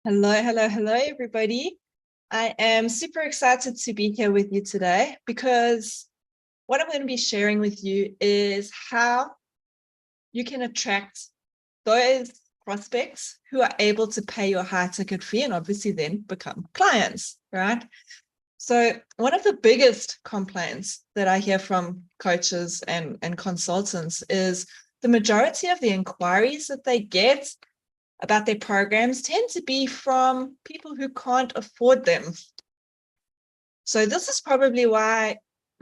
Hello, hello, hello, everybody. I am super excited to be here with you today because what I'm going to be sharing with you is how you can attract those prospects who are able to pay your high ticket fee and obviously then become clients, right? So one of the biggest complaints that I hear from coaches and consultants is the majority of the inquiries that they get about their programs tend to be from people who can't afford them. So this is probably why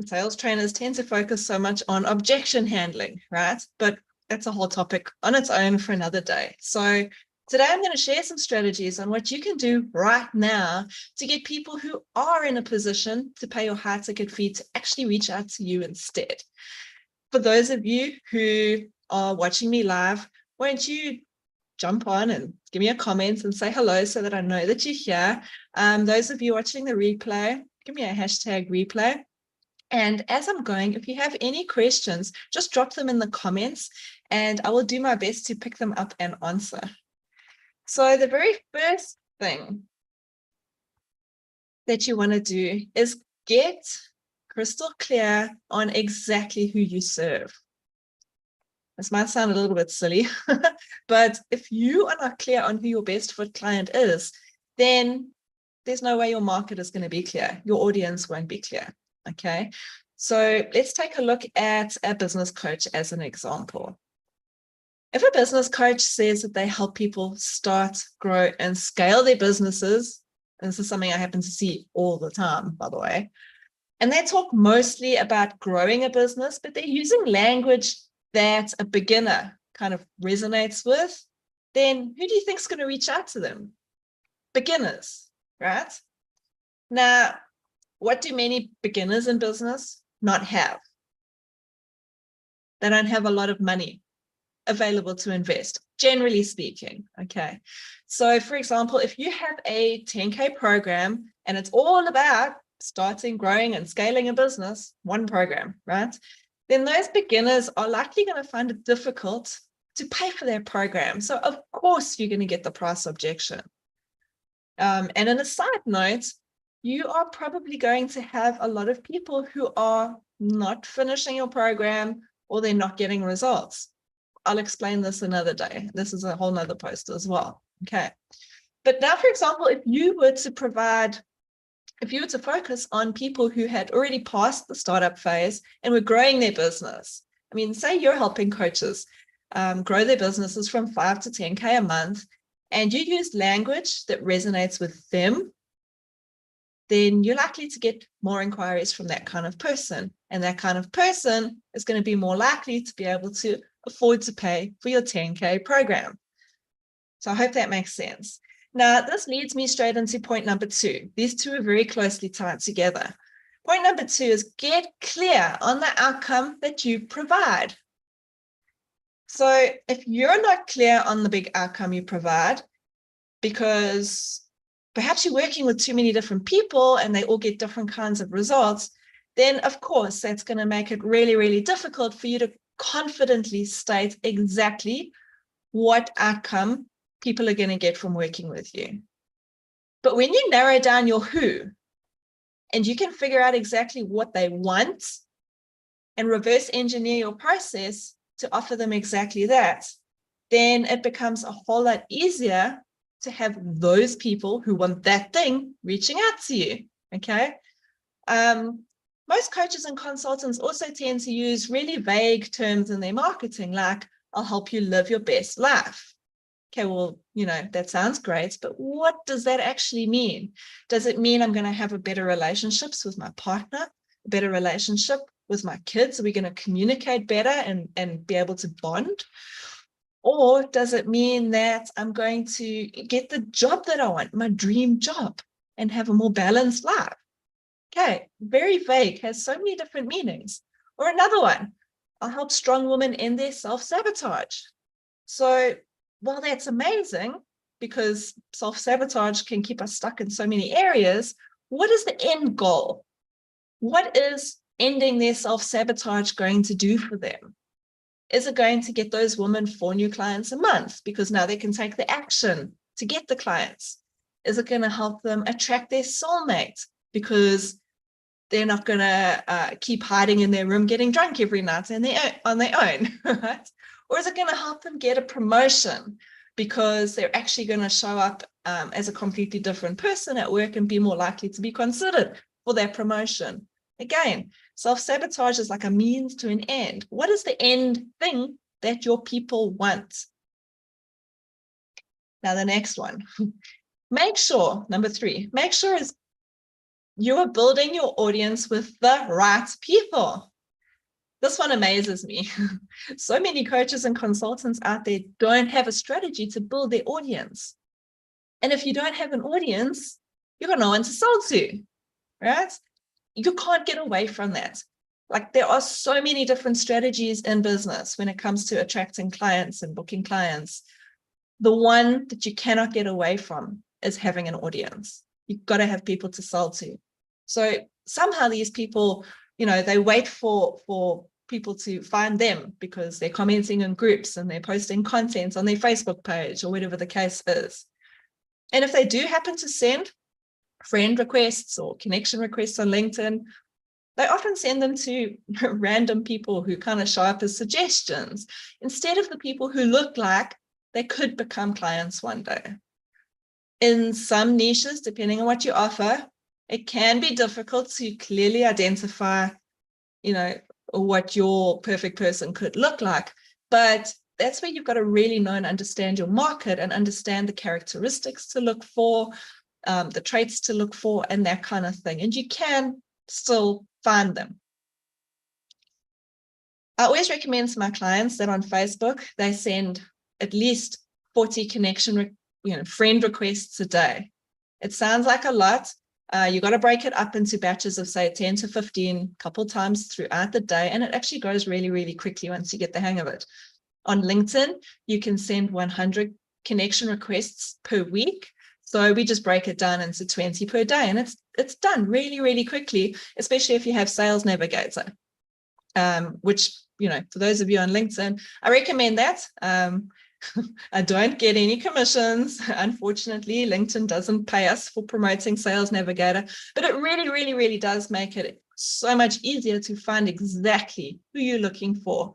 sales trainers tend to focus so much on objection handling, right? But that's a whole topic on its own for another day. So today I'm going to share some strategies on what you can do right now to get people who are in a position to pay your high ticket fee to actually reach out to you instead. For those of you who are watching me live, won't you jump on and give me a comment and say hello so that I know that you're here. Those of you watching the replay, give me a hashtag replay. And as I'm going, if you have any questions, just drop them in the comments and I will do my best to pick them up and answer. So the very first thing that you want to do is get crystal clear on exactly who you serve. This might sound a little bit silly, but if you are not clear on who your best fit client is, then there's no way your market is going to be clear. Your audience won't be clear. Okay. So let's take a look at a business coach as an example. If a business coach says that they help people start, grow, and scale their businesses, and this is something I happen to see all the time, by the way, and they talk mostly about growing a business, but they're using language that a beginner kind of resonates with, then who do you think is going to reach out to them? Beginners, right? Now, what do many beginners in business not have? They don't have a lot of money available to invest, generally speaking, okay? So for example, if you have a 10K program and it's all about starting, growing, and scaling a business, one program, right? Then those beginners are likely going to find it difficult to pay for their program. So of course, you're going to get the price objection. And on a side note, you are probably going to have a lot of people who are not finishing your program or they're not getting results. I'll explain this another day. This is a whole nother post as well. Okay. But now, for example, if you were to focus on people who had already passed the startup phase and were growing their business, I mean, say you're helping coaches grow their businesses from 5 to 10K a month, and you use language that resonates with them, then you're likely to get more inquiries from that kind of person. And that kind of person is going to be more likely to be able to afford to pay for your 10K program. So I hope that makes sense. Now, this leads me straight into point number 2. These two are very closely tied together. Point number 2 is get clear on the outcome that you provide. So if you're not clear on the big outcome you provide, because perhaps you're working with too many different people and they all get different kinds of results, then of course that's going to make it really, really difficult for you to confidently state exactly what outcome people are going to get from working with you. But when you narrow down your who and you can figure out exactly what they want and reverse engineer your process to offer them exactly that, then it becomes a whole lot easier to have those people who want that thing reaching out to you, okay? Most coaches and consultants also tend to use really vague terms in their marketing, like, I'll help you live your best life. Okay, well, that sounds great, but what does that actually mean? Does it mean I'm going to have a better relationships with my partner, a better relationship with my kids? Are we going to communicate better and be able to bond? Or does it mean that I'm going to get the job that I want, my dream job, and have a more balanced life? Okay, very vague, has so many different meanings. Or another one, I'll help strong women end their self-sabotage. So while that's amazing, because self-sabotage can keep us stuck in so many areas, what is the end goal? What is ending their self-sabotage going to do for them? Is it going to get those women 4 new clients a month? Because now they can take the action to get the clients. Is it going to help them attract their soulmate because they're not going to keep hiding in their room getting drunk every night on their own, right? Or is it going to help them get a promotion because they're actually going to show up as a completely different person at work and be more likely to be considered for that promotion? Again, self-sabotage is like a means to an end. What is the end thing that your people want? Now, the next one, make sure, number 3, make sure is you are building your audience with the right people. This one amazes me. So many coaches and consultants out there don't have a strategy to build their audience. And if you don't have an audience, you've got no one to sell to, right? You can't get away from that. Like, there are so many different strategies in business when it comes to attracting clients and booking clients. The one that you cannot get away from is having an audience. You've got to have people to sell to. So somehow these people, they wait for people to find them because they're commenting in groups and they're posting content on their Facebook page or whatever the case is. And if they do happen to send friend requests or connection requests on LinkedIn, they often send them to random people who kind of show up as suggestions instead of the people who look like they could become clients one day. In some niches, depending on what you offer, it can be difficult to clearly identify, what your perfect person could look like. But that's where you've got to really know and understand your market and understand the characteristics to look for, the traits to look for, and that kind of thing. And you can still find them. I always recommend to my clients that on Facebook, they send at least 40 friend requests a day. It sounds like a lot. You got to break it up into batches of, say, 10 to 15, a couple times throughout the day. And it actually goes really, really quickly once you get the hang of it. On LinkedIn, you can send 100 connection requests per week. So we just break it down into 20 per day. And it's done really, really quickly, especially if you have Sales Navigator, which, for those of you on LinkedIn, I recommend that. I don't get any commissions. Unfortunately, LinkedIn doesn't pay us for promoting Sales Navigator, but it really, really, really does make it so much easier to find exactly who you're looking for.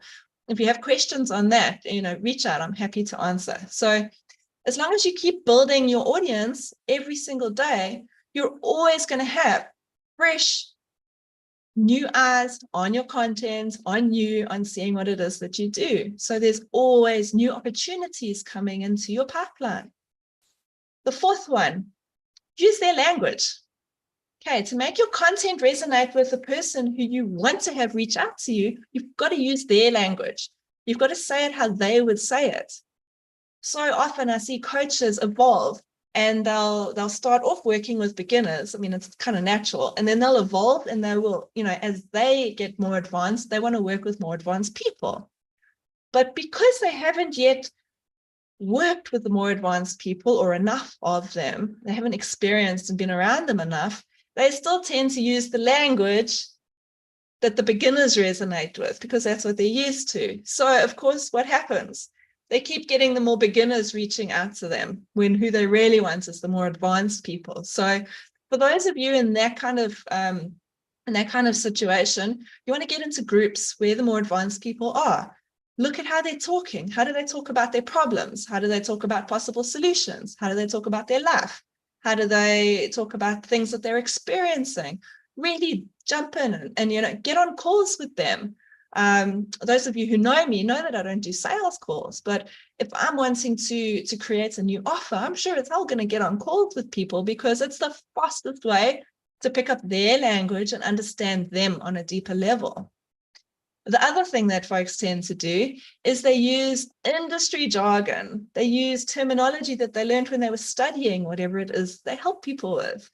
If you have questions on that, reach out. I'm happy to answer. So as long as you keep building your audience every single day, you're always going to have fresh, new eyes on your content, on you, on seeing what it is that you do. So there's always new opportunities coming into your pipeline. The 4th one, use their language. Okay, to make your content resonate with the person who you want to have reach out to you, you've got to use their language. You've got to say it how they would say it. So often I see coaches evolve and they'll start off working with beginners. I mean, it's kind of natural. And then they'll evolve and they will, as they get more advanced, they want to work with more advanced people. But because they haven't yet worked with the more advanced people or enough of them, they haven't experienced and been around them enough, they still tend to use the language that the beginners resonate with because that's what they're used to. So, of course, what happens? They keep getting the more beginners reaching out to them when who they really want is the more advanced people. So for those of you in that kind of situation, you want to get into groups where the more advanced people are. Look at how they're talking. How do they talk about their problems? How do they talk about possible solutions? How do they talk about their life? How do they talk about things that they're experiencing? Really jump in and get on calls with them. Those of you who know me know that I don't do sales calls, but if I'm wanting to create a new offer, I'm sure it's all going to get on calls with people because it's the fastest way to pick up their language and understand them on a deeper level. The other thing that folks tend to do is they use industry jargon. They use terminology that they learned when they were studying whatever it is they help people with.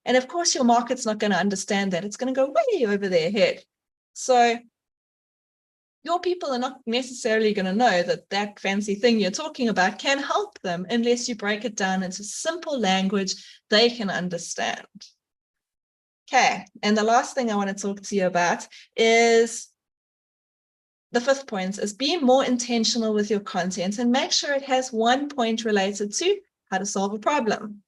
And of course, your market's not going to understand that. It's going to go way over their head. So your people are not necessarily going to know that that fancy thing you're talking about can help them unless you break it down into simple language they can understand. Okay, and the last thing I want to talk to you about is the 5th point is be more intentional with your content and make sure it has one point related to how to solve a problem.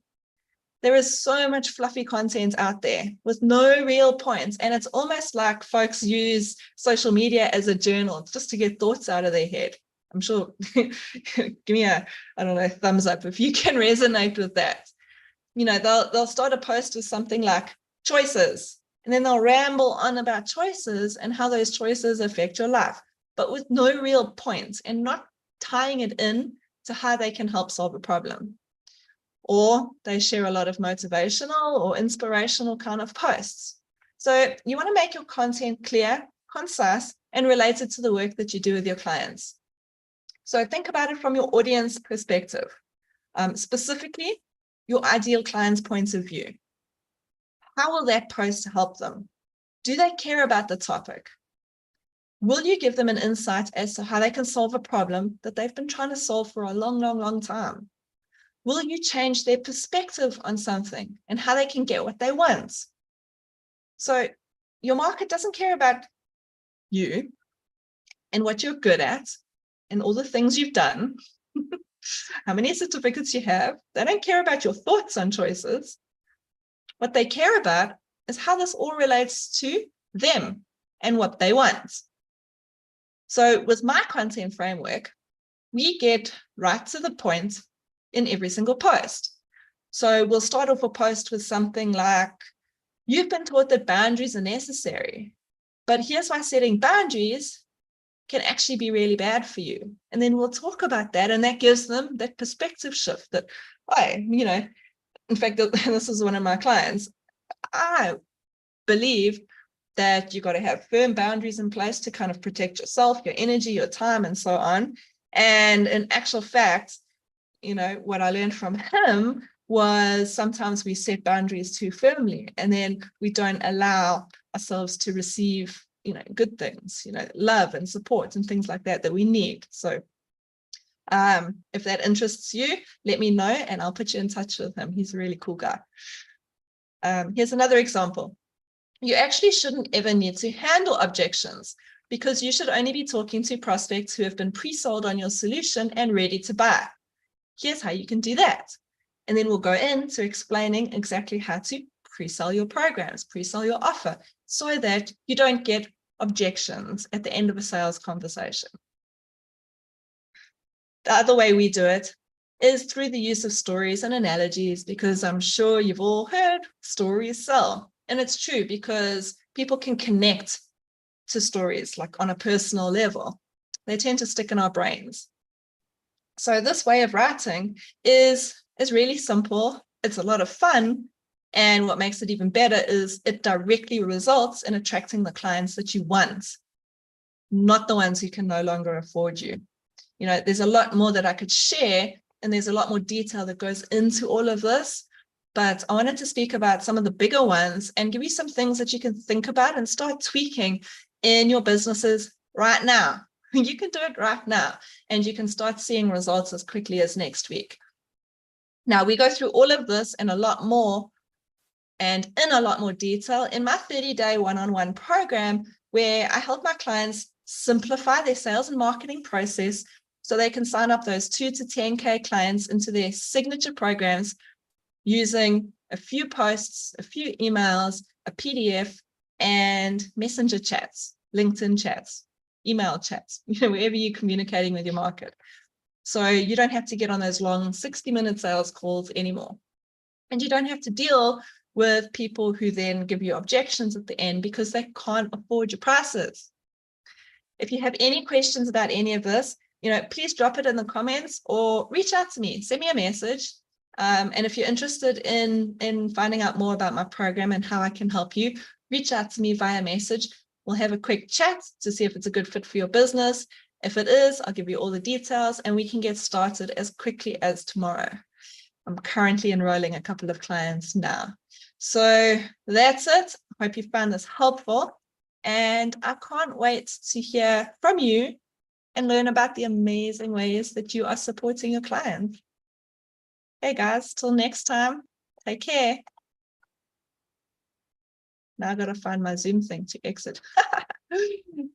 There is so much fluffy content out there with no real points. And it's almost like folks use social media as a journal just to get thoughts out of their head. I'm sure, give me a, I don't know, thumbs up if you can resonate with that. You know, they'll start a post with something like choices, and then they'll ramble on about choices and how those choices affect your life, but with no real points and not tying it in to how they can help solve a problem. Or they share a lot of motivational or inspirational kind of posts. So you want to make your content clear, concise, and related to the work that you do with your clients. So think about it from your audience perspective, specifically your ideal client's point of view. How will that post help them? Do they care about the topic? Will you give them an insight as to how they can solve a problem that they've been trying to solve for a long, long, long time? Will you change their perspective on something and how they can get what they want? So your market doesn't care about you and what you're good at and all the things you've done, how many certificates you have. They don't care about your thoughts on choices. What they care about is how this all relates to them and what they want. So with my content framework, we get right to the point in every single post. So we'll start off a post with something like, you've been taught that boundaries are necessary, but here's why setting boundaries can actually be really bad for you. And then we'll talk about that, and that gives them that perspective shift that, in fact, this is one of my clients. I believe that you got to have firm boundaries in place to kind of protect yourself, your energy, your time, and so on. And in actual fact, what I learned from him was sometimes we set boundaries too firmly, and then we don't allow ourselves to receive, good things, love and support and things like that we need. So if that interests you, let me know and I'll put you in touch with him. He's a really cool guy. Here's another example. You actually shouldn't ever need to handle objections, because you should only be talking to prospects who have been pre-sold on your solution and ready to buy. Here's how you can do that. And then we'll go into explaining exactly how to pre-sell your programs, pre-sell your offer, so that you don't get objections at the end of a sales conversation. The other way we do it is through the use of stories and analogies, because I'm sure you've all heard stories sell. And it's true, because people can connect to stories like on a personal level. They tend to stick in our brains. So this way of writing is really simple. It's a lot of fun. And what makes it even better is it directly results in attracting the clients that you want, not the ones who can no longer afford you. There's a lot more that I could share, and there's a lot more detail that goes into all of this. But I wanted to speak about some of the bigger ones and give you some things that you can think about and start tweaking in your businesses right now. You can do it right now, and you can start seeing results as quickly as next week. Now, we go through all of this and a lot more, and in a lot more detail in my 30-day one-on-one program, where I help my clients simplify their sales and marketing process so they can sign up those 2 to 10K clients into their signature programs using a few posts, a few emails, a PDF, and messenger chats, LinkedIn chats, email chats, wherever you're communicating with your market. So you don't have to get on those long 60-minute sales calls anymore. And you don't have to deal with people who then give you objections at the end because they can't afford your prices. If you have any questions about any of this, please drop it in the comments or reach out to me, send me a message. And if you're interested in finding out more about my program and how I can help you, reach out to me via message. We'll have a quick chat to see if it's a good fit for your business. If it is, I'll give you all the details and we can get started as quickly as tomorrow. I'm currently enrolling a couple of clients now. So that's it. I hope you found this helpful. And I can't wait to hear from you and learn about the amazing ways that you are supporting your clients. Hey guys, till next time, take care. Now I gotta find my Zoom thing to exit. See you.